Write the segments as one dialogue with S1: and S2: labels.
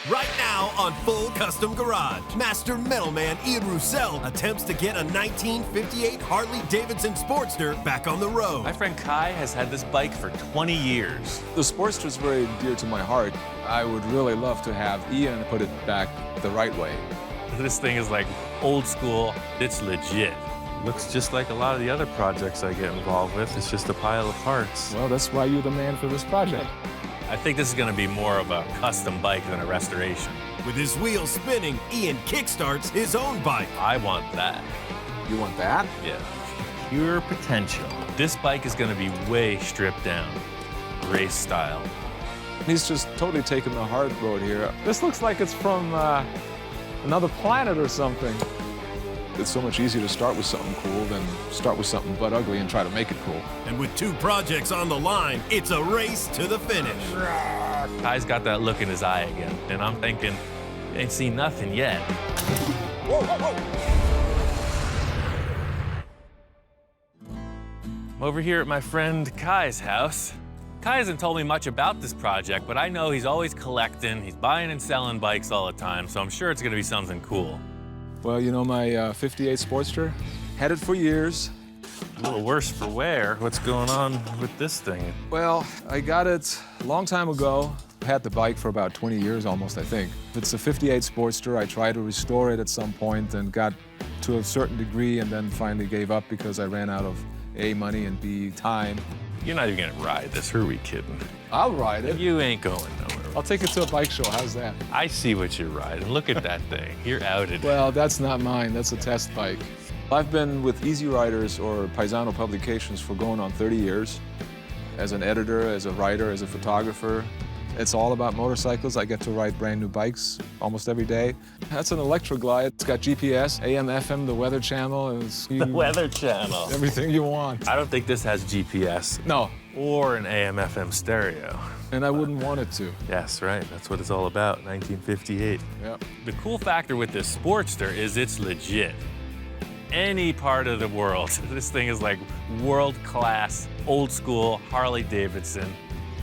S1: Right now on Full Custom Garage, Master Metalman Ian Roussel attempts to get a 1958 Harley-Davidson Sportster back on the road.
S2: My friend Kai has had this bike for 20 years.
S3: The Sportster is very dear to my heart. I would really love to have Ian put it back the right way.
S2: This thing is like old school. It's legit. Looks just like a lot of the other projects I get involved with. It's just a pile of parts.
S3: Well, that's why you're the man for this project.
S2: I think this is going to be more of a custom bike than a restoration.
S1: With his wheels spinning, Ian kickstarts his own bike.
S2: I want that.
S3: You want that?
S2: Yeah. Pure potential. This bike is going to be way stripped down. Race style.
S3: He's just totally taken the hard road here. This looks like it's from another planet or something. It's so much easier to start with something cool than start with something but ugly and try to make it cool.
S1: And with 2 projects on the line, it's a race to the finish.
S2: Kai's got that look in his eye again, and I'm thinking, ain't seen nothing yet.
S3: Whoa, whoa, whoa.
S2: I'm over here at my friend Kai's house. Kai hasn't told me much about this project, but I know he's always collecting. He's buying and selling bikes all the time, so I'm sure it's gonna be something cool.
S3: Well, you know, my 58 Sportster, had it for years.
S2: A little worse for wear. What's going on with this thing?
S3: Well, I got it a long time ago. Had the bike for about 20 years almost, I think. It's a 58 Sportster. I tried to restore it at some point and got to a certain degree and then finally gave up because I ran out of A, money, and B, time.
S2: You're not even gonna ride this, who are we kidding?
S3: I'll ride it.
S2: You ain't going nowhere.
S3: I'll take it to a bike show, how's that?
S2: I see what you're riding. Look at that thing. You're outed.
S3: Well, that's not mine, that's a test bike. I've been with Easy Riders or Paisano Publications for going on 30 years. As an editor, as a writer, as a photographer. It's all about motorcycles. I get to ride brand new bikes almost every day. That's an Electroglide. It's got GPS, AM, FM, the Weather Channel. And
S2: The Weather Channel.
S3: Everything you want.
S2: I don't think this has GPS.
S3: No.
S2: Or an AM, FM stereo.
S3: And I wouldn't want it to.
S2: Yes, right. That's what it's all about, 1958.
S3: Yep.
S2: The cool factor with this Sportster is it's legit. Any part of the world, this thing is like world-class, old-school Harley-Davidson.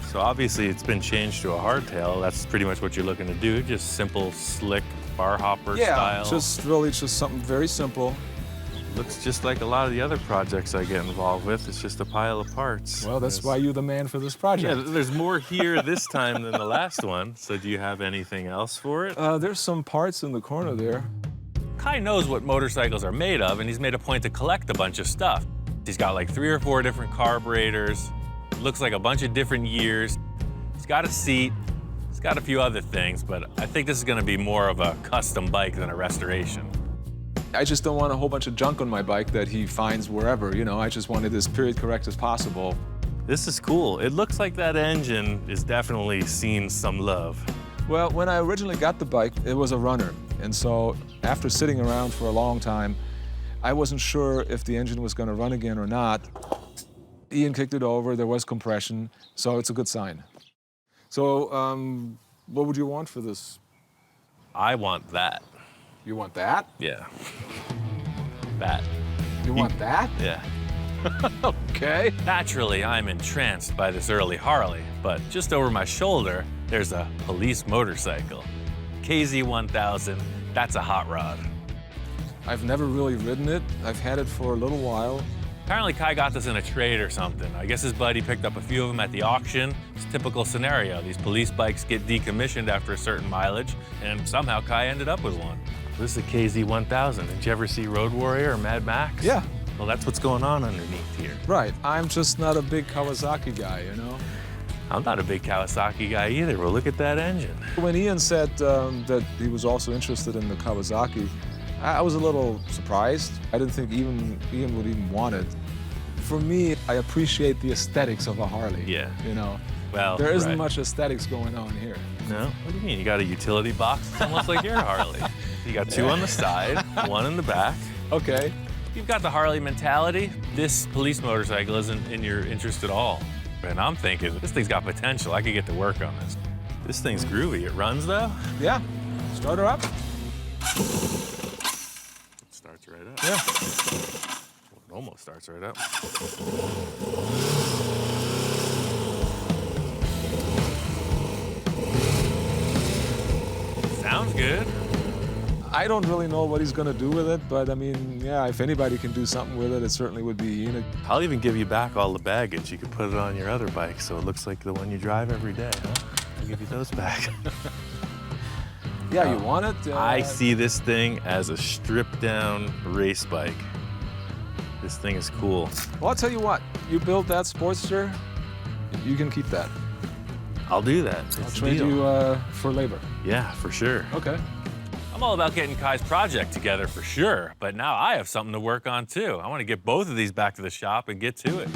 S2: So obviously it's been changed to a hardtail. That's pretty much what you're looking to do. Just simple, slick, bar hopper style.
S3: Yeah, just something very simple.
S2: Looks just like a lot of the other projects I get involved with. It's just a pile of parts.
S3: Well, that's why you're the man for this project.
S2: Yeah, there's more here this time than the last one. So do you have anything else for it?
S3: There's some parts in the corner there.
S2: Kai knows what motorcycles are made of, and he's made a point to collect a bunch of stuff. He's got like 3 or 4 different carburetors. Looks like a bunch of different years. He's got a seat. He's got a few other things, but I think this is gonna be more of a custom bike than a restoration.
S3: I just don't want a whole bunch of junk on my bike that he finds wherever, you know. I just wanted as period correct as possible.
S2: This is cool. It looks like that engine is definitely seen some love.
S3: Well, when I originally got the bike, it was a runner. And so after sitting around for a long time, I wasn't sure if the engine was gonna run again or not. Ian kicked it over, there was compression, so it's a good sign. So, what would you want for this?
S2: I want that.
S3: You want that?
S2: Yeah. That.
S3: You want that?
S2: Yeah.
S3: Okay.
S2: Naturally, I'm entranced by this early Harley, but just over my shoulder, there's a police motorcycle. KZ1000, that's a hot rod.
S3: I've never really ridden it. I've had it for a little while.
S2: Apparently Kai got this in a trade or something. I guess his buddy picked up a few of them at the auction. It's a typical scenario. These police bikes get decommissioned after a certain mileage, and somehow Kai ended up with one. This is a KZ1000. Did you ever see Road Warrior or Mad Max?
S3: Yeah.
S2: Well, that's what's going on underneath here.
S3: Right. I'm just not a big Kawasaki guy, you know?
S2: I'm not a big Kawasaki guy either. Well, look at that engine.
S3: When Ian said that he was also interested in the Kawasaki, I was a little surprised. I didn't think Ian would even want it. For me, I appreciate the aesthetics of a Harley.
S2: Yeah.
S3: You know?
S2: Well,
S3: there isn't
S2: right.
S3: much aesthetics going on here.
S2: No? What do you mean? You got a utility box? It's almost like your Harley. You got 2 on the side, 1 in the back.
S3: Okay.
S2: You've got the Harley mentality. This police motorcycle isn't in your interest at all. And I'm thinking, this thing's got potential. I could get to work on this. This thing's groovy. It runs, though?
S3: Yeah. Start her up.
S2: It starts right up.
S3: Yeah.
S2: Well, it almost starts right up. Sounds good.
S3: I don't really know what he's going to do with it, but I mean, yeah, if anybody can do something with it, it certainly would be Ian.
S2: I'll even give you back all the baggage. You could put it on your other bike so it looks like the one you drive every day, huh? I'll give you those back.
S3: Yeah, you want it?
S2: I see this thing as a stripped-down race bike. This thing is cool.
S3: Well, I'll tell you what. You build that Sportster, you can keep that.
S2: I'll do that.
S3: I'll
S2: It's a
S3: trade
S2: deal.
S3: you for labor.
S2: Yeah, for sure.
S3: Okay.
S2: I'm all about getting Kai's project together for sure, but now I have something to work on too. I want to get both of these back to the shop and get to it.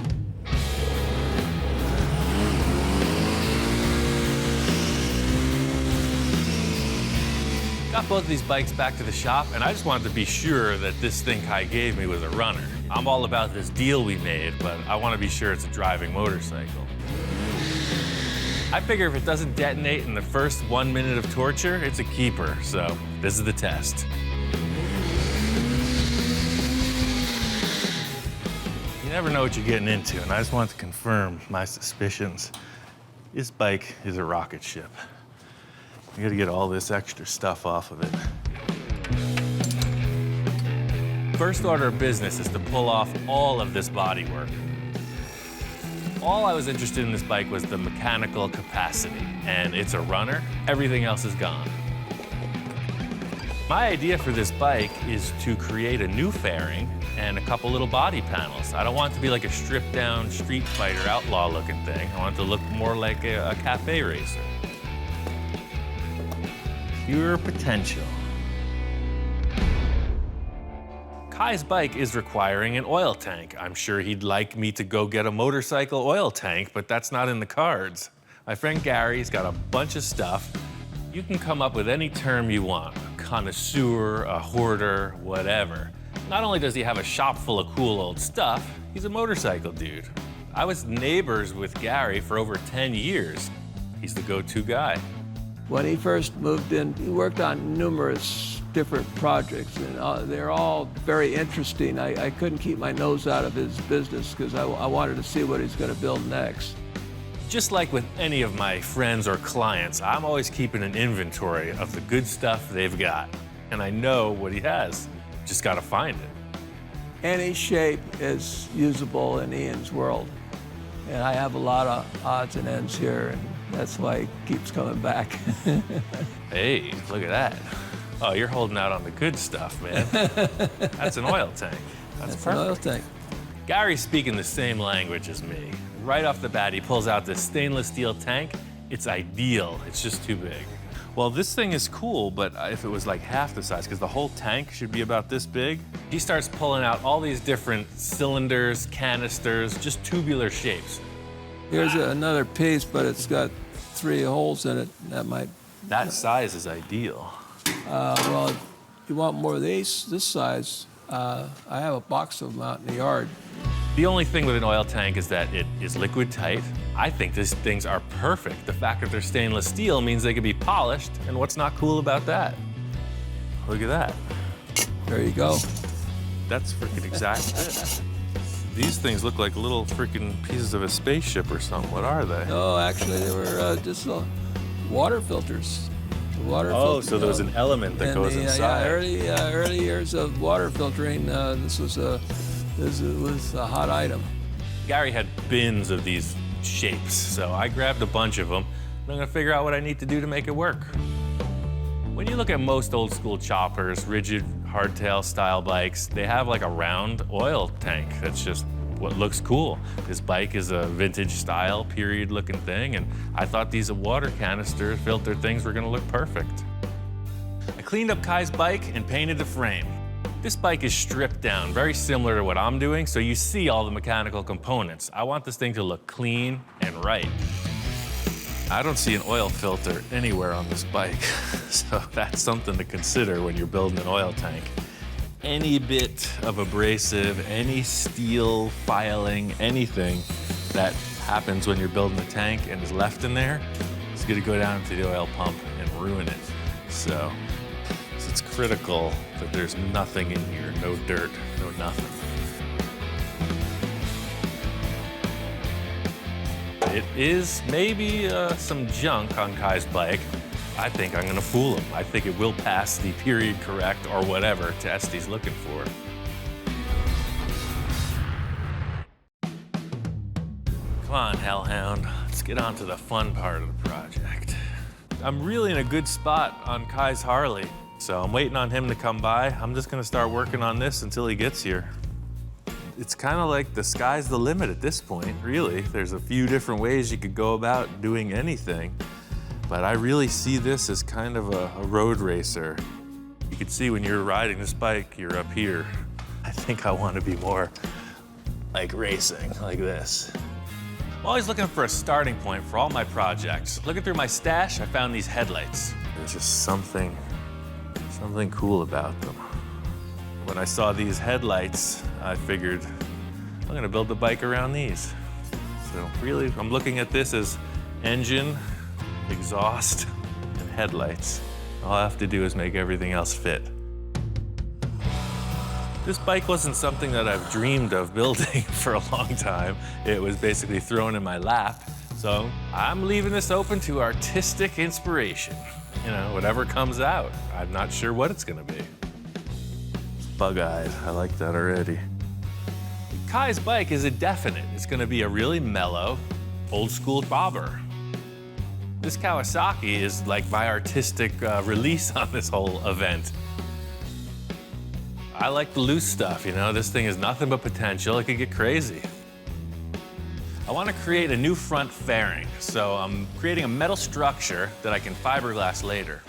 S2: Got both of these bikes back to the shop, and I just wanted to be sure that this thing Kai gave me was a runner. I'm all about this deal we made, but I want to be sure it's a driving motorcycle. I figure if it doesn't detonate in the first 1 minute of torture, it's a keeper, so this is the test. You never know what you're getting into, and I just want to confirm my suspicions. This bike is a rocket ship. You gotta get all this extra stuff off of it. First order of business is to pull off all of this bodywork. All I was interested in this bike was the mechanical capacity, and it's a runner. Everything else is gone. My idea for this bike is to create a new fairing and a couple little body panels. I don't want it to be like a stripped-down Street Fighter outlaw-looking thing. I want it to look more like a cafe racer. Pure potential. Kai's bike is requiring an oil tank. I'm sure he'd like me to go get a motorcycle oil tank, but that's not in the cards. My friend Gary's got a bunch of stuff. You can come up with any term you want, a connoisseur, a hoarder, whatever. Not only does he have a shop full of cool old stuff, he's a motorcycle dude. I was neighbors with Gary for over 10 years. He's the go-to guy.
S4: When he first moved in, he worked on numerous different projects, and they're all very interesting. I couldn't keep my nose out of his business because I wanted to see what he's going to build next.
S2: Just like with any of my friends or clients, I'm always keeping an inventory of the good stuff they've got. And I know what he has. Just got to find it.
S4: Any shape is usable in Ian's world. And I have a lot of odds and ends here, and that's why he keeps coming back.
S2: Hey, look at that. Oh, you're holding out on the good stuff, man. That's an oil tank. That's perfect.
S4: An oil tank.
S2: Gary's speaking the same language as me. Right off the bat, he pulls out this stainless steel tank. It's ideal. It's just too big. Well, this thing is cool, but if it was like half the size, because the whole tank should be about this big, he starts pulling out all these different cylinders, canisters, just tubular shapes.
S4: Here's another piece, but it's got 3 holes in it.
S2: That size is ideal.
S4: Well, if you want more of these, this size, I have a box of them out in the yard.
S2: The only thing with an oil tank is that it is liquid tight. I think these things are perfect. The fact that they're stainless steel means they can be polished, and what's not cool about that? Look at that.
S4: There you go.
S2: That's freaking exact fit. These things look like little freaking pieces of a spaceship or something. What are they?
S4: No, actually, they were just water filters.
S2: Oh, so there was an element that goes inside.
S4: Yeah, early years of water filtering. This was a hot item.
S2: Gary had bins of these shapes, so I grabbed a bunch of them, and I'm gonna figure out what I need to do to make it work. When you look at most old school choppers, rigid hardtail style bikes, they have like a round oil tank. That's just what looks cool. This bike is a vintage style, period looking thing, and I thought these water canister filter things were gonna look perfect. I cleaned up Kai's bike and painted the frame. This bike is stripped down, very similar to what I'm doing, so you see all the mechanical components. I want this thing to look clean and right. I don't see an oil filter anywhere on this bike, so that's something to consider when you're building an oil tank. Any bit of abrasive, any steel filing, anything that happens when you're building a tank and is left in there, is gonna go down to the oil pump and ruin it. So it's critical that there's nothing in here, no dirt, no nothing. It is maybe some junk on Kai's bike, I think I'm gonna fool him. I think it will pass the period correct or whatever test he's looking for. Come on, Hellhound. Let's get on to the fun part of the project. I'm really in a good spot on Kai's Harley, so I'm waiting on him to come by. I'm just gonna start working on this until he gets here. It's kind of like the sky's the limit at this point, really. There's a few different ways you could go about doing anything, but I really see this as kind of a road racer. You can see when you're riding this bike, you're up here. I think I want to be more like racing, like this. I'm always looking for a starting point for all my projects. Looking through my stash, I found these headlights. There's just something cool about them. When I saw these headlights, I figured I'm gonna build the bike around these. So really, I'm looking at this as engine, exhaust, and headlights. All I have to do is make everything else fit. This bike wasn't something that I've dreamed of building for a long time. It was basically thrown in my lap. So I'm leaving this open to artistic inspiration. You know, whatever comes out. I'm not sure what it's gonna be. Bug-eyed, I like that already. Kai's bike is a definite. It's gonna be a really mellow, old school bobber. This Kawasaki is like my artistic release on this whole event. I like the loose stuff, you know? This thing is nothing but potential. It could get crazy. I want to create a new front fairing, so I'm creating a metal structure that I can fiberglass later.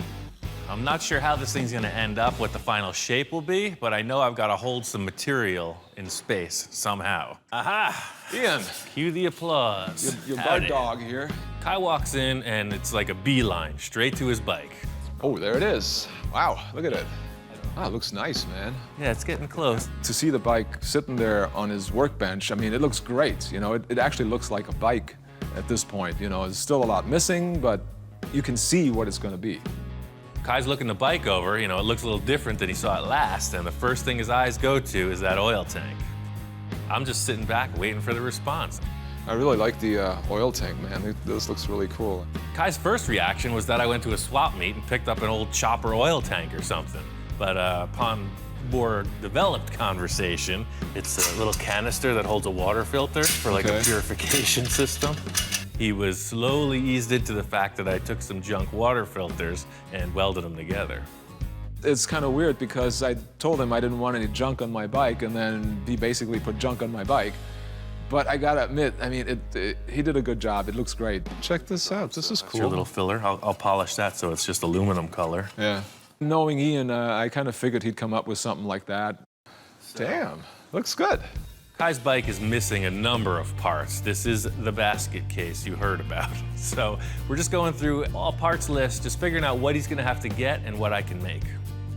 S2: I'm not sure how this thing's gonna end up, what the final shape will be, but I know I've got to hold some material in space somehow. Aha!
S3: Ian,
S2: Cue the applause.
S3: your
S2: Howdy.
S3: bird dog here.
S2: Kai walks in and it's like a beeline, straight to his bike.
S3: Oh, there it is. Wow, look at it. Wow, it looks nice, man.
S2: Yeah, it's getting close.
S3: To see the bike sitting there on his workbench, I mean, it looks great. You know, it actually looks like a bike at this point. You know, there's still a lot missing, but you can see what it's gonna be.
S2: Kai's looking the bike over, you know, it looks a little different than he saw it last, and the first thing his eyes go to is that oil tank. I'm just sitting back waiting for the response.
S3: I really like the oil tank, man. This looks really cool.
S2: Kai's first reaction was that I went to a swap meet and picked up an old chopper oil tank or something. But upon more developed conversation, it's a little canister that holds a water filter for like a purification system. He was slowly eased into the fact that I took some junk water filters and welded them together.
S3: It's kind of weird because I told him I didn't want any junk on my bike, and then he basically put junk on my bike. But I gotta admit, I mean, he did a good job. It looks great. Check this out. This is
S2: That's
S3: cool.
S2: your little filler. I'll polish that so it's just aluminum color.
S3: Yeah. Knowing Ian, I kind of figured he'd come up with something like that. Damn, looks good.
S2: Kai's bike is missing a number of parts. This is the basket case you heard about. So we're just going through all parts list, just figuring out what he's gonna have to get and what I can make.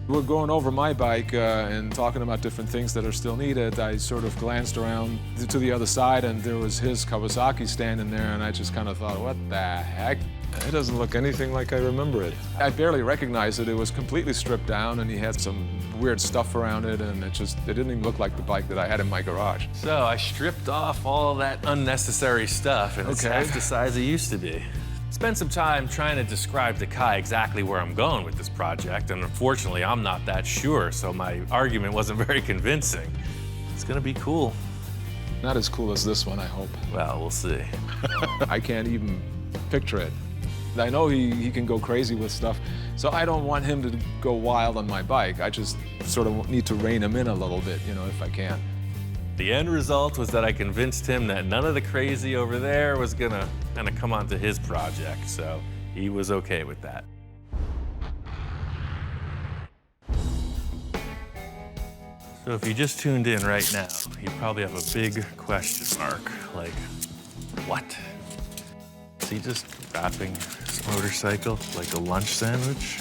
S3: We're going over my bike and talking about different things that are still needed. I sort of glanced around to the other side and there was his Kawasaki standing there, and I just kind of thought, what the heck? It doesn't look anything like I remember it. I barely recognized it. It was completely stripped down and he had some weird stuff around it, and it didn't even look like the bike that I had in my garage.
S2: So I stripped off all that unnecessary stuff, and it's half the size it used to be. Spent some time trying to describe to Kai exactly where I'm going with this project, and unfortunately I'm not that sure, so my argument wasn't very convincing. It's gonna be cool.
S3: Not as cool as this one, I hope.
S2: Well, we'll see.
S3: I can't even picture it. I know he can go crazy with stuff, so I don't want him to go wild on my bike. I just sort of need to rein him in a little bit, you know, if I can.
S2: The end result was that I convinced him that none of the crazy over there was gonna kind of come onto his project, so he was okay with that. So if you just tuned in right now, you probably have a big question mark, like, what? Is he just wrapping his motorcycle like a lunch sandwich?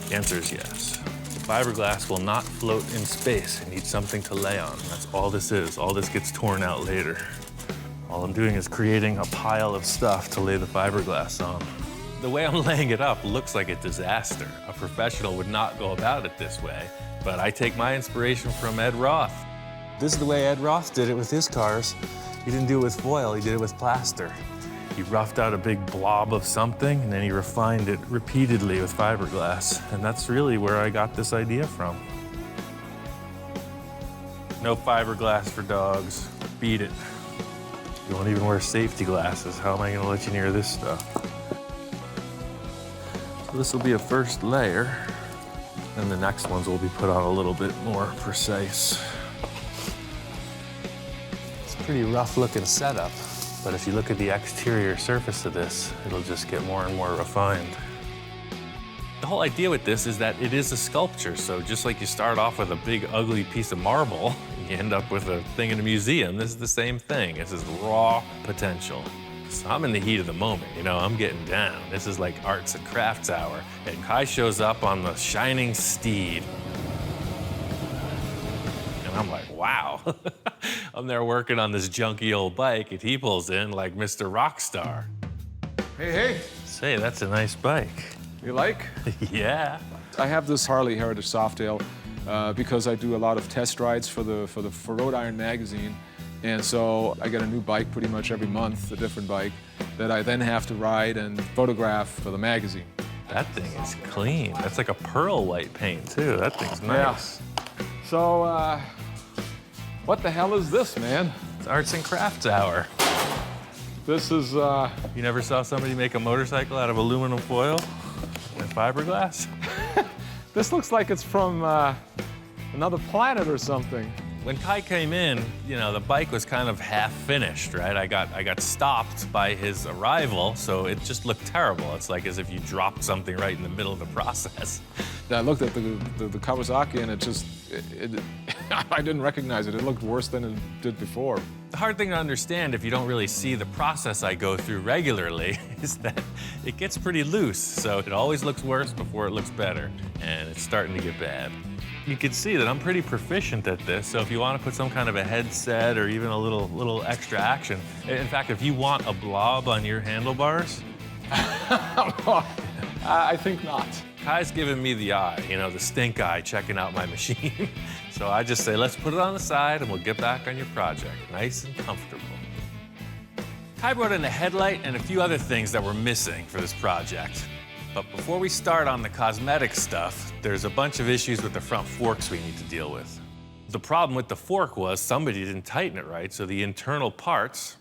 S2: The answer is yes. The fiberglass will not float in space. It needs something to lay on. That's all this is. All this gets torn out later. All I'm doing is creating a pile of stuff to lay the fiberglass on. The way I'm laying it up looks like a disaster. A professional would not go about it this way, but I take my inspiration from Ed Roth. This is the way Ed Roth did it with his cars. He didn't do it with foil, he did it with plaster. He roughed out a big blob of something, and then he refined it repeatedly with fiberglass. And that's really where I got this idea from. No fiberglass for dogs. Beat it. You won't even wear safety glasses. How am I gonna let you near this stuff? So this will be a first layer, and the next ones will be put on a little bit more precise. It's a pretty rough looking setup, but if you look at the exterior surface of this, it'll just get more and more refined. The whole idea with this is that it is a sculpture, so just like you start off with a big ugly piece of marble, you end up with a thing in a museum. This is the same thing. This is raw potential. So I'm in the heat of the moment, you know, I'm getting down. This is like arts and crafts hour. And Kai shows up on the shining steed. And I'm like, wow. I'm there working on this junky old bike, and he pulls in like Mr. Rockstar.
S3: Hey, hey.
S2: Say, that's a nice bike.
S3: You like?
S2: Yeah.
S3: I have this Harley Heritage Softail because I do a lot of test rides for Rhode Iron magazine. And so I get a new bike pretty much every month, a different bike, that I then have to ride and photograph for the magazine.
S2: That thing is clean. That's like a pearl white paint, too. That thing's nice.
S3: Yeah. So, what the hell is this, man?
S2: It's arts and crafts hour.
S3: This is,
S2: You never saw somebody make a motorcycle out of aluminum foil and fiberglass?
S3: this looks like it's from another planet or something.
S2: When Kai came in, you know, the bike was kind of half finished, right? I got stopped by his arrival, so it just looked terrible. It's like as if you dropped something right in the middle of the process.
S3: I looked at the Kawasaki and I didn't recognize it. It looked worse than it did before.
S2: The hard thing to understand if you don't really see the process I go through regularly is that it gets pretty loose. So it always looks worse before it looks better, and it's starting to get bad. You can see that I'm pretty proficient at this, so if you want to put some kind of a headset or even a little extra action. In fact, if you want a blob on your handlebars.
S3: I think not.
S2: Kai's giving me the eye, you know, the stink eye, checking out my machine. So I just say, let's put it on the side and we'll get back on your project, nice and comfortable. Kai brought in a headlight and a few other things that were missing for this project. But before we start on the cosmetic stuff, there's a bunch of issues with the front forks we need to deal with. The problem with the fork was somebody didn't tighten it right, so the internal parts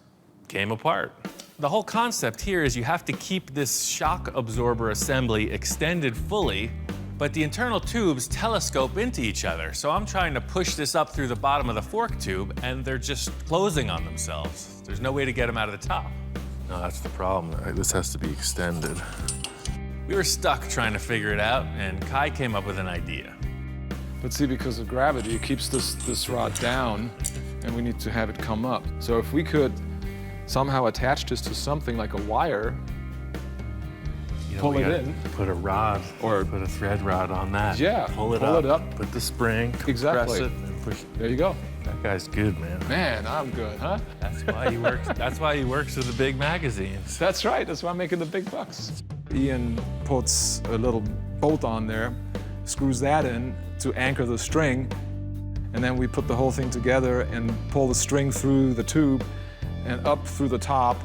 S2: came apart. The whole concept here is you have to keep this shock absorber assembly extended fully, but the internal tubes telescope into each other. So I'm trying to push this up through the bottom of the fork tube, and they're just closing on themselves. There's no way to get them out of the top. No, that's the problem. This has to be extended. We were stuck trying to figure it out, and Kai came up with an idea.
S3: But see, because of gravity, it keeps this rod down, and we need to have it come up. So if we could somehow attach this to something like a wire,
S2: You know,
S3: pull
S2: we
S3: it
S2: gotta
S3: in.
S2: Put a rod or put a thread rod on that.
S3: Yeah,
S2: Pull it
S3: pull
S2: up.
S3: it up.
S2: Put the spring.
S3: Exactly.
S2: Press it and push it.
S3: There you go.
S2: That guy's good, man.
S3: Man, I'm good, huh?
S2: That's why he works. That's why he works with the big magazines.
S3: That's right, that's why I'm making the big bucks. Ian puts a little bolt on there, screws that in to anchor the string, and then we put the whole thing together and pull the string through the tube and up through the top.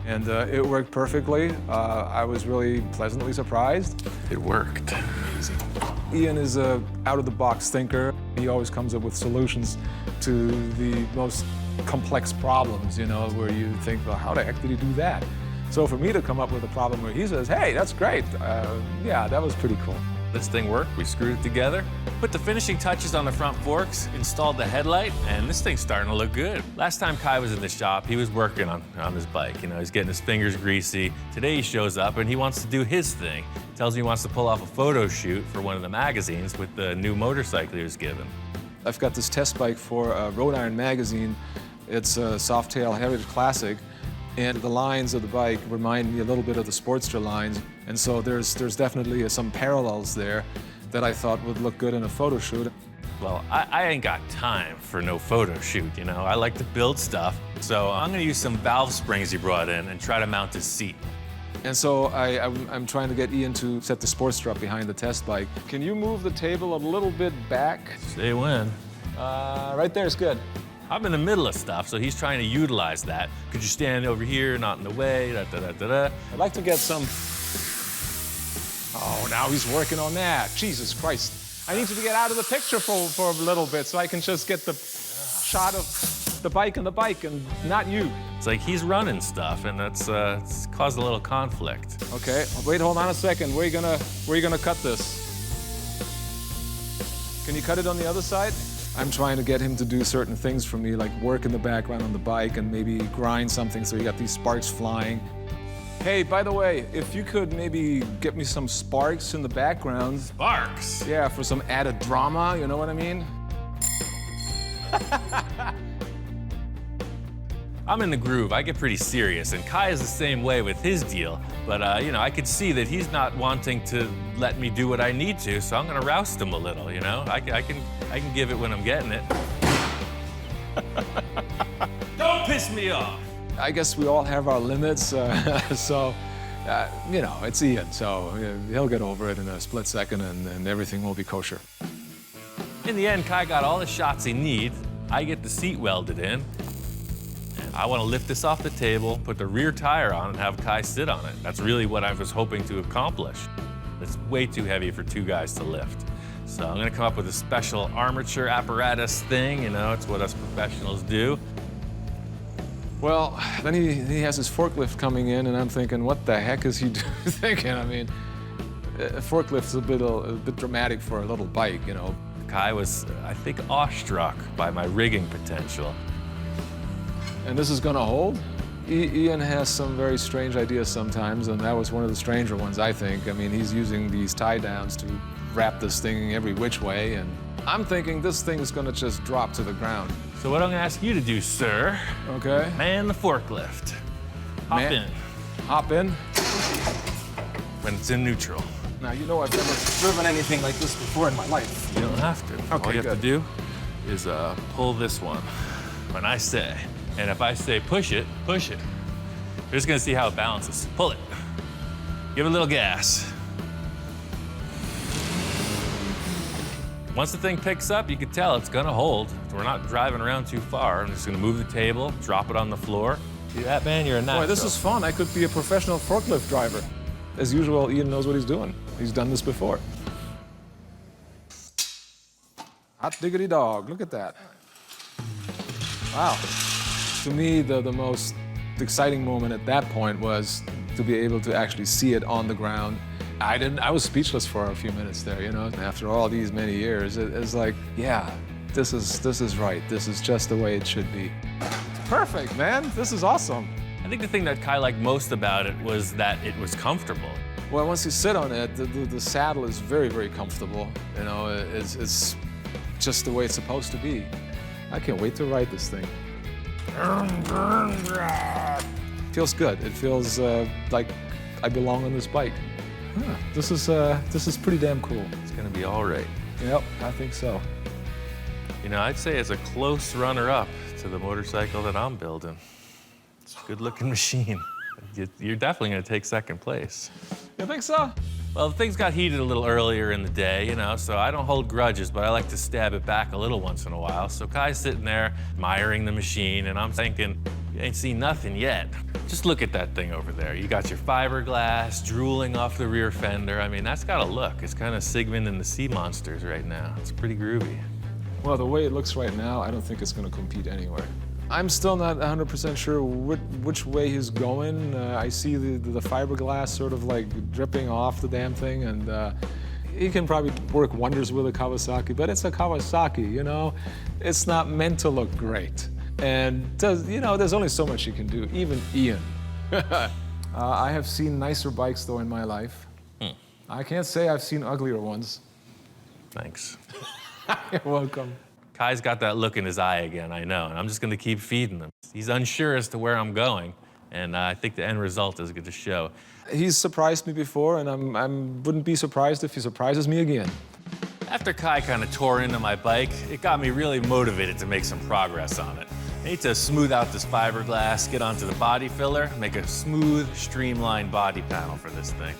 S3: And it worked perfectly. I was really pleasantly surprised.
S2: It worked.
S3: Ian is a out-of-the-box thinker. He always comes up with solutions to the most complex problems, you know, where you think, well, how the heck did he do that? So for me to come up with a problem where he says, hey, that's great, yeah, that was pretty cool.
S2: This thing worked. We screwed it together, put the finishing touches on the front forks, installed the headlight, and this thing's starting to look good. Last time Kai was in the shop, he was working on his bike. You know, he's getting his fingers greasy. Today he shows up and he wants to do his thing. He tells me he wants to pull off a photo shoot for one of the magazines with the new motorcycle he was given.
S3: I've got this test bike for Rhode Iron magazine. It's a Softail Heritage Classic, and the lines of the bike remind me a little bit of the Sportster lines, and so there's definitely some parallels there that I thought would look good in a photo shoot.
S2: Well, I ain't got time for no photo shoot, you know. I like to build stuff, so I'm gonna use some valve springs he brought in and try to mount his seat.
S3: And so I'm trying to get Ian to set the Sportster up behind the test bike. Can you move the table a little bit back?
S2: Say when.
S3: Right there is good.
S2: I'm in the middle of stuff, so he's trying to utilize that. Could you stand over here, not in the way, da-da-da-da-da.
S3: I'd like to get some... Oh, now he's working on that. Jesus Christ. I need you to get out of the picture for a little bit so I can just get the shot of the bike and not you.
S2: It's like he's running stuff, and that's it's caused a little conflict.
S3: Okay, wait, hold on a second. Where are you gonna cut this? Can you cut it on the other side? I'm trying to get him to do certain things for me, like work in the background on the bike and maybe grind something so you got these sparks flying. Hey, by the way, if you could maybe get me some sparks in the background.
S2: Sparks?
S3: Yeah, for some added drama, you know what I mean?
S2: I'm in the groove. I get pretty serious, and Kai is the same way with his deal. But, you know, I could see that he's not wanting to let me do what I need to, so I'm gonna roust him a little, you know? I can give it when I'm getting it. Don't piss me off!
S3: I guess we all have our limits, so, you know, it's Ian, so he'll get over it in a split second and everything will be kosher.
S2: In the end, Kai got all the shots he needs. I get the seat welded in. And I want to lift this off the table, put the rear tire on, and have Kai sit on it. That's really what I was hoping to accomplish. It's way too heavy for two guys to lift. So I'm gonna come up with a special armature apparatus thing, you know, it's what us professionals do.
S3: Well, then he has his forklift coming in, and I'm thinking, what the heck is he thinking? I mean, a forklift's a bit dramatic for a little bike, you know.
S2: Kai was, I think, awestruck by my rigging potential.
S3: And this is gonna hold? Ian has some very strange ideas sometimes, and that was one of the stranger ones, I think. I mean, he's using these tie-downs to wrap this thing every which way, and I'm thinking this thing's gonna just drop to the ground.
S2: So what I'm gonna ask you to do, sir,
S3: okay,
S2: man the forklift. Hop in.
S3: Hop in?
S2: When it's in neutral.
S3: Now, you know I've never driven anything like this before in my life.
S2: You don't have to.
S3: Okay,
S2: All you have
S3: good.
S2: to do is pull this one when I say. And if I say push it, push it. You're just gonna see how it balances. Pull it. Give it a little gas. Once the thing picks up, you can tell it's gonna hold. We're not driving around too far. I'm just gonna move the table, drop it on the floor. See that, man? You're a natural.
S3: Boy, this is fun. I could be a professional forklift driver. As usual, Ian knows what he's doing. He's done this before. Hot diggity dog, look at that. Wow. To me, the most exciting moment at that point was to be able to actually see it on the ground. I was speechless for a few minutes there, you know. After all these many years, it's like, yeah, this is right. This is just the way it should be. Perfect, man. This is awesome.
S2: I think the thing that Kai liked most about it was that it was comfortable.
S3: Well, once you sit on it, the saddle is very, very comfortable. You know, it's just the way it's supposed to be. I can't wait to ride this thing. Feels good. It feels like I belong on this bike. Huh, this is pretty damn cool.
S2: It's gonna be all right.
S3: Yep, I think so.
S2: You know, I'd say it's a close runner-up to the motorcycle that I'm building. It's a good-looking machine. You're definitely gonna take second place.
S3: You think so?
S2: Well, the things got heated a little earlier in the day, you know, so I don't hold grudges, but I like to stab it back a little once in a while. So Kai's sitting there admiring the machine, and I'm thinking, you ain't seen nothing yet. Just look at that thing over there. You got your fiberglass drooling off the rear fender. I mean, that's got a look. It's kind of Sigmund and the Sea Monsters right now. It's pretty groovy.
S3: Well, the way it looks right now, I don't think it's going to compete anywhere. I'm still not 100% sure which way he's going. I see the fiberglass sort of like dripping off the damn thing, and he can probably work wonders with a Kawasaki, but it's a Kawasaki, you know? It's not meant to look great. And you know, there's only so much you can do, even Ian. I have seen nicer bikes, though, in my life. I can't say I've seen uglier ones.
S2: Thanks.
S3: You're welcome.
S2: Kai's got that look in his eye again, I know, and I'm just gonna keep feeding him. He's unsure as to where I'm going, and I think the end result is going to show.
S3: He's surprised me before, and I wouldn't be surprised if he surprises me again.
S2: After Kai kind of tore into my bike, it got me really motivated to make some progress on it. I need to smooth out this fiberglass, get onto the body filler, make a smooth, streamlined body panel for this thing.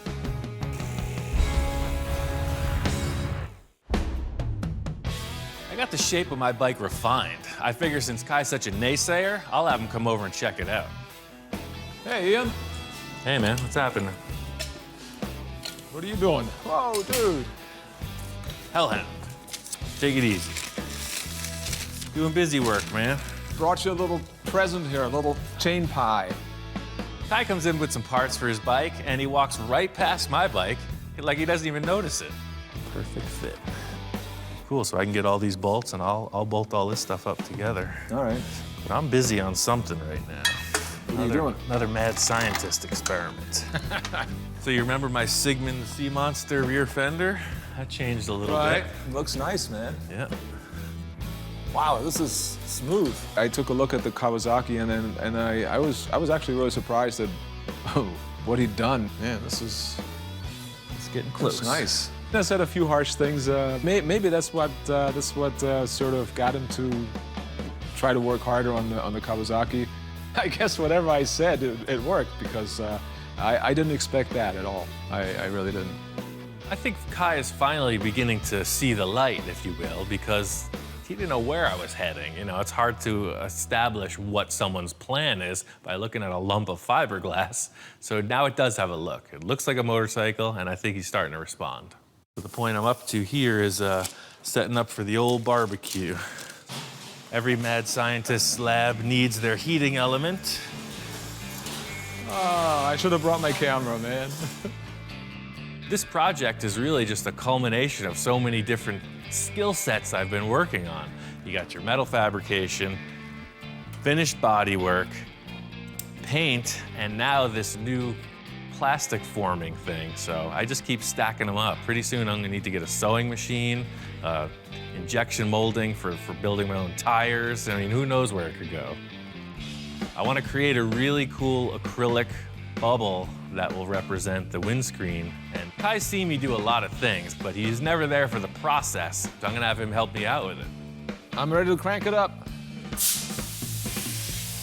S2: I got the shape of my bike refined. I figure since Kai's such a naysayer, I'll have him come over and check it out.
S3: Hey, Ian.
S2: Hey, man, what's happening?
S3: What are you doing? Whoa, dude.
S2: Hellhound, take it easy. Doing busy work, man.
S3: Brought you a little present here, a little chain pie.
S2: Kai comes in with some parts for his bike, and he walks right past my bike like he doesn't even notice it. Perfect fit. Cool, so I can get all these bolts, and I'll bolt all this stuff up together.
S3: All right.
S2: But I'm busy on something right now.
S3: What are you doing?
S2: Another mad scientist experiment. So you remember my Sigmund Sea Monster rear fender? That changed a little bit.
S3: Looks nice, man.
S2: Yeah.
S3: Wow, this is smooth. I took a look at the Kawasaki, and I was actually really surprised at what he'd done. Man, this is
S2: Getting close.
S3: It's nice. I said a few harsh things. Maybe that's what sort of got him to try to work harder on the Kawasaki. I guess whatever I said, it worked because I didn't expect that at all. I really didn't.
S2: I think Kai is finally beginning to see the light, if you will, because he didn't know where I was heading. You know, it's hard to establish what someone's plan is by looking at a lump of fiberglass. So now it does have a look. It looks like a motorcycle, and I think he's starting to respond. So the point I'm up to here is setting up for the old barbecue. Every mad scientist's lab needs their heating element.
S3: Oh, I should have brought my camera, man.
S2: This project is really just a culmination of so many different skill sets I've been working on. You got your metal fabrication, finished bodywork, paint, and now this new plastic forming thing. So I just keep stacking them up. Pretty soon I'm gonna need to get a sewing machine, injection molding for building my own tires. I mean, who knows where it could go. I want to create a really cool acrylic bubble that will represent the windscreen. And Kai's seen me do a lot of things, but he's never there for the process. So I'm gonna have him help me out with it.
S3: I'm ready to crank it up.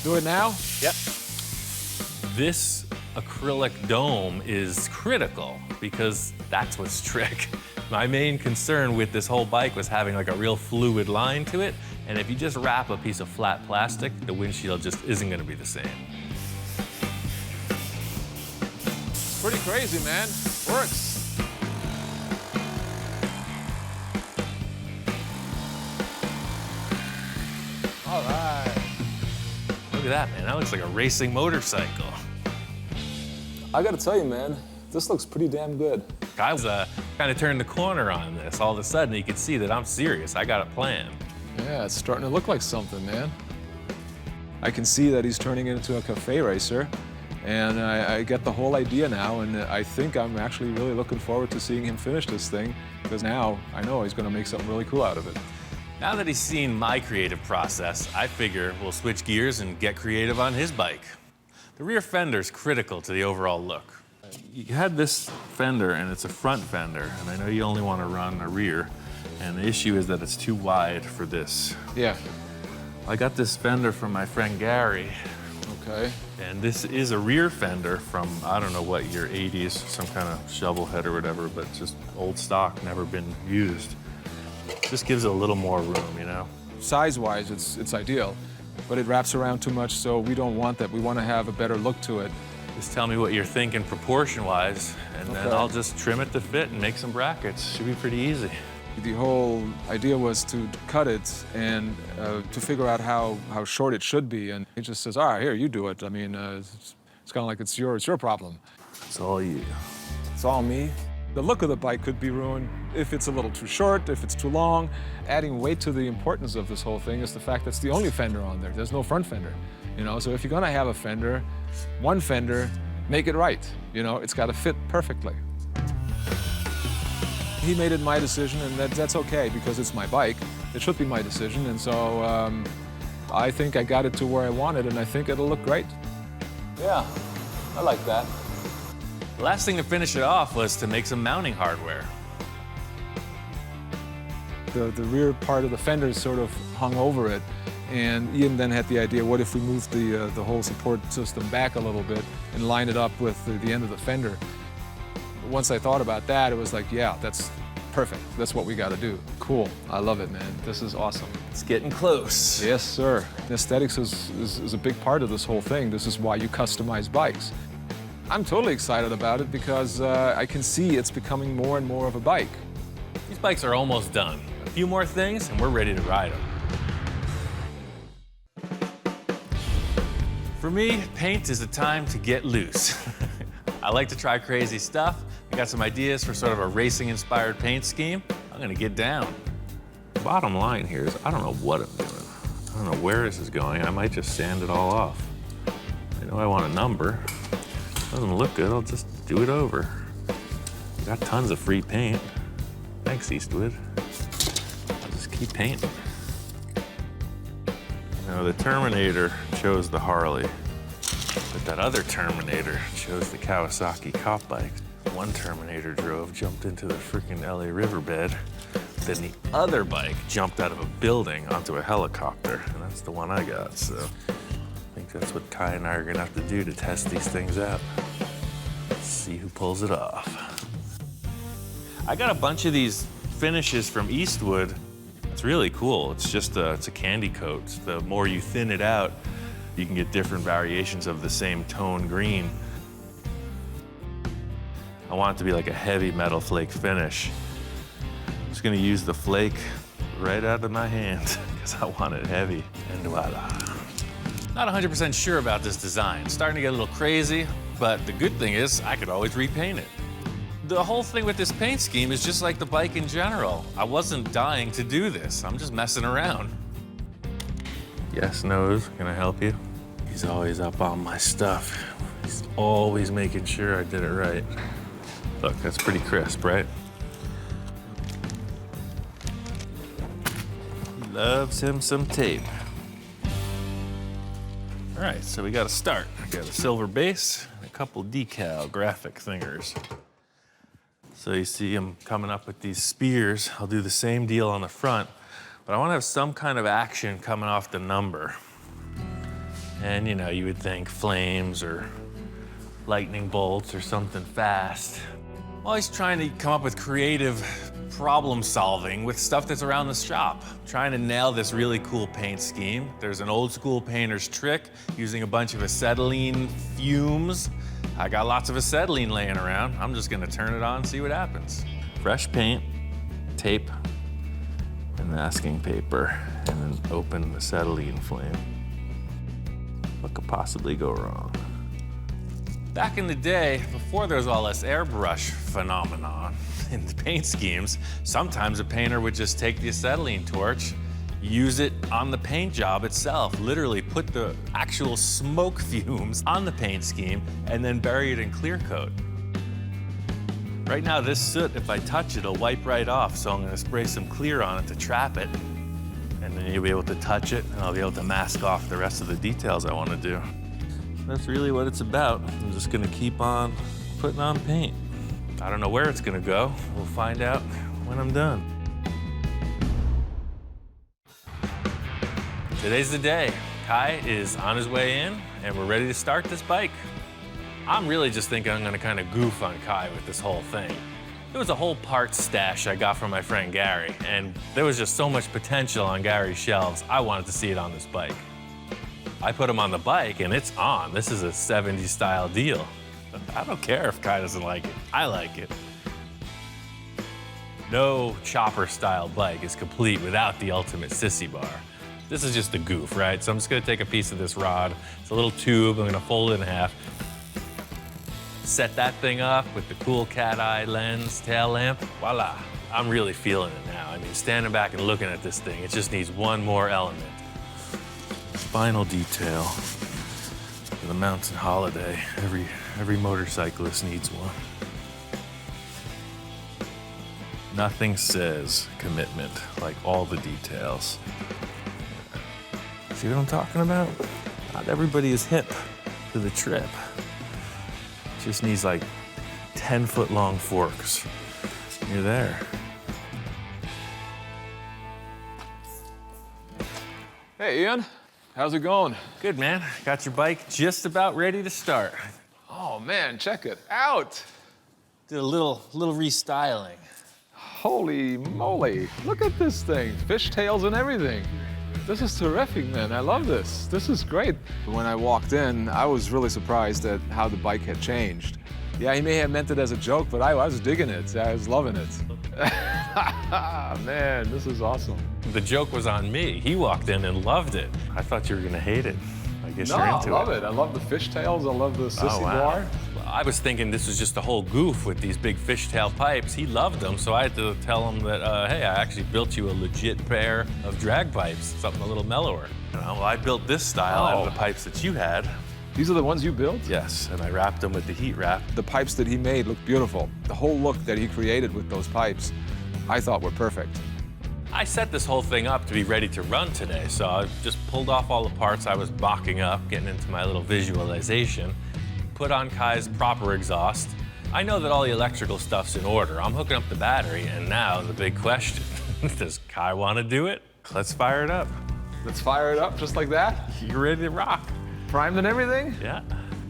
S3: Do it now?
S2: Yep. This acrylic dome is critical because that's what's trick. My main concern with this whole bike was having like a real fluid line to it. And if you just wrap a piece of flat plastic, the windshield just isn't gonna be the same.
S3: Pretty crazy, man. Works. All right.
S2: Look at that, man. That looks like a racing motorcycle.
S3: I gotta tell you, man, this looks pretty damn good.
S2: I was kind of turned the corner on this. All of a sudden, you could see that I'm serious. I got a plan.
S3: Yeah, it's starting to look like something, man. I can see that he's turning it into a cafe racer, and I get the whole idea now, and I think I'm actually really looking forward to seeing him finish this thing, because now I know he's gonna make something really cool out of it.
S2: Now that he's seen my creative process, I figure we'll switch gears and get creative on his bike. The rear fender's critical to the overall look. You had this fender, and it's a front fender, and I know you only want to run a rear, and the issue is that it's too wide for this.
S3: Yeah.
S2: I got this fender from my friend Gary,
S3: Okay.
S2: and this is a rear fender from, I don't know what year, 80s, some kind of shovel head or whatever, but just old stock, never been used. Just gives it a little more room, you know?
S3: Size-wise, it's ideal, but it wraps around too much, so we don't want that. We want to have a better look to it.
S2: Just tell me what you're thinking proportion-wise, and then
S3: Okay.
S2: I'll just trim it to fit and make some brackets. Should be pretty easy.
S3: The whole idea was to cut it and to figure out how short it should be, and he just says, "All right, here, you do it." I mean, it's kind of like it's your problem.
S2: It's all you.
S3: It's all me. The look of the bike could be ruined if it's a little too short, if it's too long. Adding weight to the importance of this whole thing is the fact that it's the only fender on there. There's no front fender, you know? So if you're gonna have a fender, one fender, make it right. You know, it's gotta fit perfectly. He made it my decision, and that's okay because it's my bike. It should be my decision, and so I think I got it to where I wanted, and I think it'll look great. Yeah, I like that.
S2: The last thing to finish it off was to make some mounting hardware.
S3: The rear part of the fender sort of hung over it, and Ian then had the idea, what if we moved the whole support system back a little bit and line it up with the end of the fender? Once I thought about that, it was like, yeah, that's perfect. That's what we got to do. Cool. I love it, man. This is awesome.
S2: It's getting close.
S3: Yes, sir. Aesthetics is a big part of this whole thing. This is why you customize bikes. I'm totally excited about it because I can see it's becoming more and more of a bike.
S2: These bikes are almost done. A few more things and we're ready to ride them. For me, paint is a time to get loose. I like to try crazy stuff. I got some ideas for sort of a racing-inspired paint scheme. I'm gonna get down. Bottom line here is I don't know what I'm doing. I don't know where this is going. I might just sand it all off. I know I want a number. Doesn't look good, I'll just do it over. Got tons of free paint. Thanks, Eastwood. I'll just keep painting. You know, the Terminator chose the Harley, but that other Terminator chose the Kawasaki cop bike. One Terminator drove, jumped into the freaking LA riverbed, then the other bike jumped out of a building onto a helicopter, and that's the one I got, so I think that's what Kai and I are gonna have to do to test these things out. Let's see who pulls it off. I got a bunch of these finishes from Eastwood. It's really cool. It's just it's a candy coat. The more you thin it out, you can get different variations of the same tone green. I want it to be like a heavy metal flake finish. I'm just gonna use the flake right out of my hand because I want it heavy, and voila. Not 100% sure about this design. It's starting to get a little crazy, but the good thing is I could always repaint it. The whole thing with this paint scheme is just like the bike in general. I wasn't dying to do this. I'm just messing around. Yes, Nose, can I help you? He's always up on my stuff. He's always making sure I did it right. Look, that's pretty crisp, right? Loves him some tape. All right, so we got to start. I got a silver base and a couple decal graphic thingers. So you see I'm coming up with these spears. I'll do the same deal on the front, but I want to have some kind of action coming off the number. And you know, you would think flames or lightning bolts or something fast. I'm always trying to come up with creative problem solving with stuff that's around the shop. Trying to nail this really cool paint scheme. There's an old school painter's trick using a bunch of acetylene fumes. I got lots of acetylene laying around. I'm just gonna turn it on and see what happens. Fresh paint, tape, and masking paper, and then open the acetylene flame. What could possibly go wrong? Back in the day, before there was all this airbrush phenomenon in the paint schemes, sometimes a painter would just take the acetylene torch, use it on the paint job itself, literally put the actual smoke fumes on the paint scheme and then bury it in clear coat. Right now, this soot, if I touch it, it'll wipe right off, so I'm gonna spray some clear on it to trap it, and then you'll be able to touch it, and I'll be able to mask off the rest of the details I wanna do. That's really what it's about. I'm just gonna keep on putting on paint. I don't know where it's gonna go. We'll find out when I'm done. Today's the day. Kai is on his way in, and we're ready to start this bike. I'm really just thinking I'm gonna kind of goof on Kai with this whole thing. There was a whole parts stash I got from my friend Gary, and there was just so much potential on Gary's shelves, I wanted to see it on this bike. I put him on the bike, and it's on. This is a 70s style deal. I don't care if Kai doesn't like it. I like it. No chopper style bike is complete without the ultimate sissy bar. This is just a goof, right? So I'm just gonna take a piece of this rod. It's a little tube, I'm gonna fold it in half. Set that thing up with the cool cat eye lens, tail lamp, voila. I'm really feeling it now. I mean, standing back and looking at this thing, it just needs one more element. Final detail for the mountain holiday. Every motorcyclist needs one. Nothing says commitment like all the details. See what I'm talking about? Not everybody is hip to the trip. It just needs like 10-foot long forks. You're there.
S3: Hey, Ian. How's it going?
S2: Good, man. Got your bike just about ready to start.
S3: Oh, man, check it out.
S2: Did a little restyling.
S3: Holy moly, look at this thing. Fishtails and everything. This is terrific, man. I love this. This is great. When I walked in, I was really surprised at how the bike had changed. Yeah, he may have meant it as a joke, but I was digging it. I was loving it. Man, this is awesome.
S2: The joke was on me. He walked in and loved it. I thought you were gonna hate it. I guess you're into it.
S3: I love it. I love the fishtails. I love the sissy bar.
S2: Well, I was thinking this was just a whole goof with these big fishtail pipes. He loved them, so I had to tell him that, hey, I actually built you a legit pair of drag pipes, something a little mellower. You know, well, I built this style out of the pipes that you had.
S3: These are the ones you built?
S2: Yes, and I wrapped them with the heat wrap.
S3: The pipes that he made look beautiful. The whole look that he created with those pipes, I thought were perfect.
S2: I set this whole thing up to be ready to run today, so I just pulled off all the parts I was balking up, getting into my little visualization, put on Kai's proper exhaust. I know that all the electrical stuff's in order. I'm hooking up the battery, and now the big question, does Kai want to do it? Let's fire it up.
S3: Let's fire it up just like that?
S2: You ready to rock?
S3: Primed and everything?
S2: Yeah.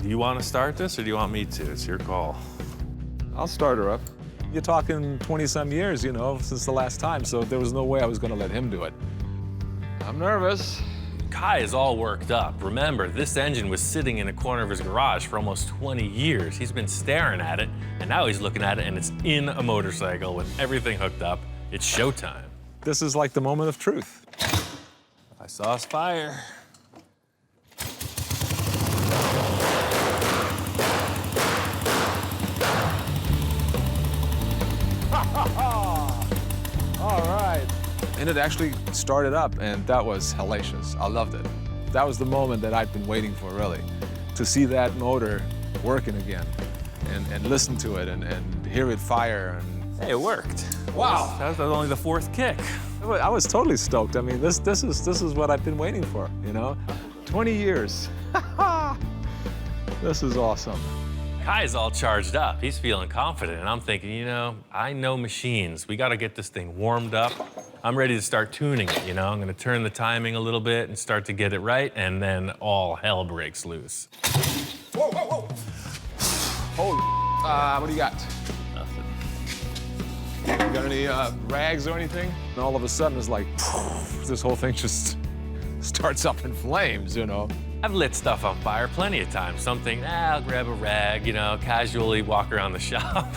S2: Do you want to start this, or do you want me to? It's your call.
S3: I'll start her up.
S5: You're talking 20-some years, you know, since the last time, so there was no way I was going to let him do it.
S3: I'm nervous.
S2: Kai is all worked up. Remember, this engine was sitting in a corner of his garage for almost 20 years. He's been staring at it, and now he's looking at it, and it's in a motorcycle with everything hooked up. It's showtime.
S5: This is like the moment of truth.
S2: I saw us fire.
S3: All right. And it actually started up, and that was hellacious. I loved it. That was the moment that I'd been waiting for, really, to see that motor working again and listen to it and hear it fire. And
S2: Hey, it worked.
S3: wow.
S2: That was only the fourth kick.
S5: I was totally stoked. I mean, this is what I've been waiting for, you know?
S3: 20 years. This is awesome.
S2: Kai's all charged up. He's feeling confident, and I'm thinking, you know, I know machines. We got to get this thing warmed up. I'm ready to start tuning it, you know? I'm going to turn the timing a little bit and start to get it right, and then all hell breaks loose.
S3: Whoa, whoa, whoa. Holy, what do you got?
S2: Nothing.
S3: You got any rags or anything?
S5: And all of a sudden, it's like, this whole thing just
S3: Starts up in flames, you know.
S2: I've lit stuff on fire plenty of times. Something, I'll grab a rag, you know, casually walk around the shop.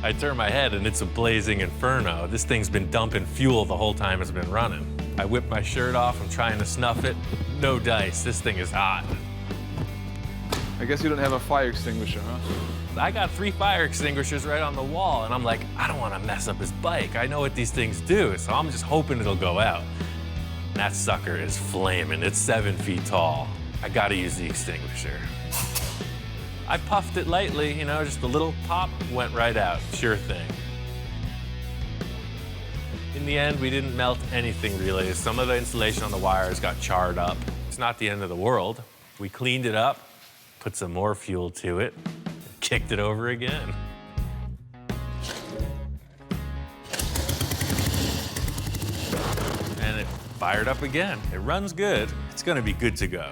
S2: I turn my head and it's a blazing inferno. This thing's been dumping fuel the whole time it's been running. I whip my shirt off, I'm trying to snuff it. No dice, this thing is hot.
S3: I guess you don't have a fire extinguisher, huh?
S2: I got 3 fire extinguishers right on the wall, and I'm like, I don't want to mess up his bike. I know what these things do, so I'm just hoping it'll go out. And that sucker is flaming. It's 7 feet tall. I gotta use the extinguisher. I puffed it lightly, you know, just a little pop, went right out. Sure thing. In the end, we didn't melt anything really. Some of the insulation on the wires got charred up. It's not the end of the world. We cleaned it up, put some more fuel to it, kicked it over again. And it fired up again. It runs good. It's gonna be good to go.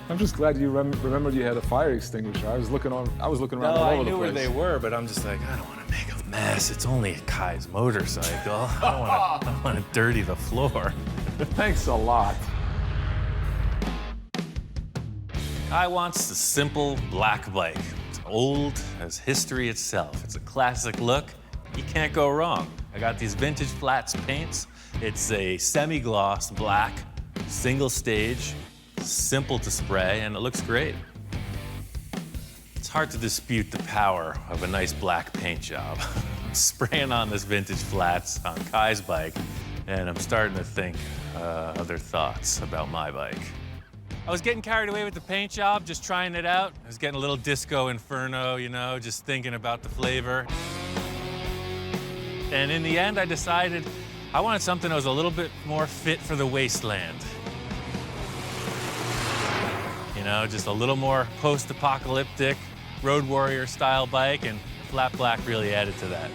S3: I'm just glad you remembered you had a fire extinguisher. I was looking around all over the place.
S2: I knew where they were, but I'm just like, I don't want to make a mess. It's only Kai's motorcycle. I don't want to dirty the floor.
S3: Thanks a lot.
S2: Kai wants a simple black bike. It's old as history itself. It's a classic look. You can't go wrong. I got these vintage flats paints. It's a semi-gloss black, single stage, simple to spray, and it looks great. It's hard to dispute the power of a nice black paint job. I'm spraying on this vintage flats on Kai's bike, and I'm starting to think other thoughts about my bike. I was getting carried away with the paint job, just trying it out. I was getting a little disco inferno, you know, just thinking about the flavor. And in the end, I decided I wanted something that was a little bit more fit for the wasteland. You know, just a little more post-apocalyptic, road warrior style bike, and flat black really added to that.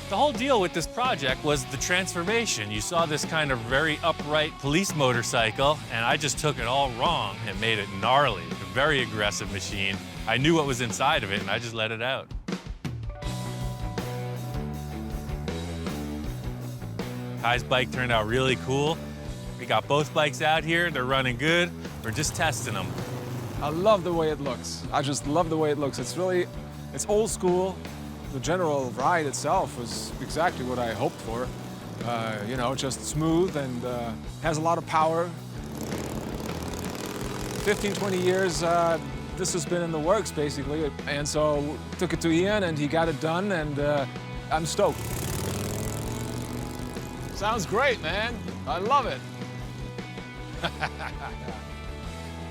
S2: The whole deal with this project was the transformation. You saw this kind of very upright police motorcycle, and I just took it all wrong and made it gnarly. A very aggressive machine. I knew what was inside of it, and I just let it out. Kai's bike turned out really cool. We got both bikes out here. They're running good. We're just testing them.
S3: I love the way it looks. I just love the way it looks. It's old school. The general ride itself was exactly what I hoped for. You know, just smooth and has a lot of power. 15, 20 years, this has been in the works, basically. And so took it to Ian, and he got it done, and I'm stoked. Sounds great, man. I love it.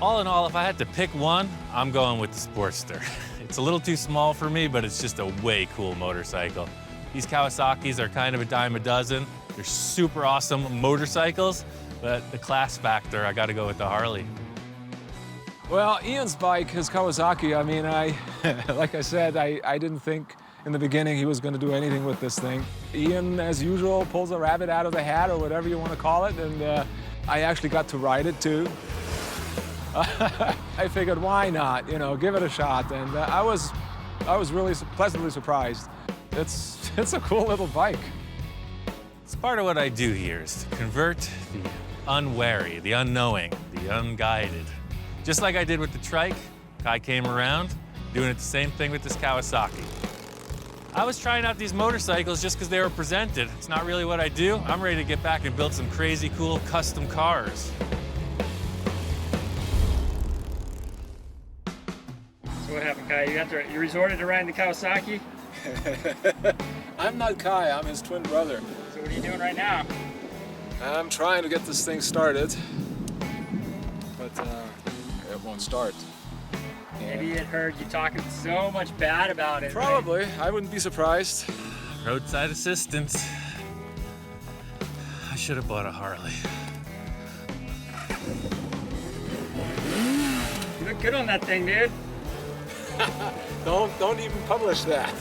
S2: All in all, if I had to pick one, I'm going with the Sportster. It's a little too small for me, but it's just a way cool motorcycle. These Kawasaki's are kind of a dime a dozen. They're super awesome motorcycles, but the class factor, I gotta go with the Harley.
S3: Well, Ian's bike, his Kawasaki, I mean, like I said, I didn't think in the beginning he was going to do anything with this thing. Ian, as usual, pulls a rabbit out of the hat, or whatever you want to call it, and I actually got to ride it too. I figured, why not? You know, give it a shot, and I was really pleasantly surprised. It's a cool little bike.
S2: It's part of what I do here is to convert the unwary, the unknowing, the unguided. Just like I did with the trike, Kai came around, doing it the same thing with this Kawasaki. I was trying out these motorcycles just because they were presented. It's not really what I do. I'm ready to get back and build some crazy cool custom cars.
S6: So what happened, Kai? You resorted to riding the Kawasaki?
S3: I'm not Kai, I'm his twin brother.
S6: So what are you doing right now?
S3: I'm trying to get this thing started, but it won't start.
S6: Maybe it heard you talking so much bad about it.
S3: Probably, right? I wouldn't be surprised.
S2: Roadside assistance. I should have bought a Harley.
S6: You look good on that thing, dude.
S3: Don't even publish that.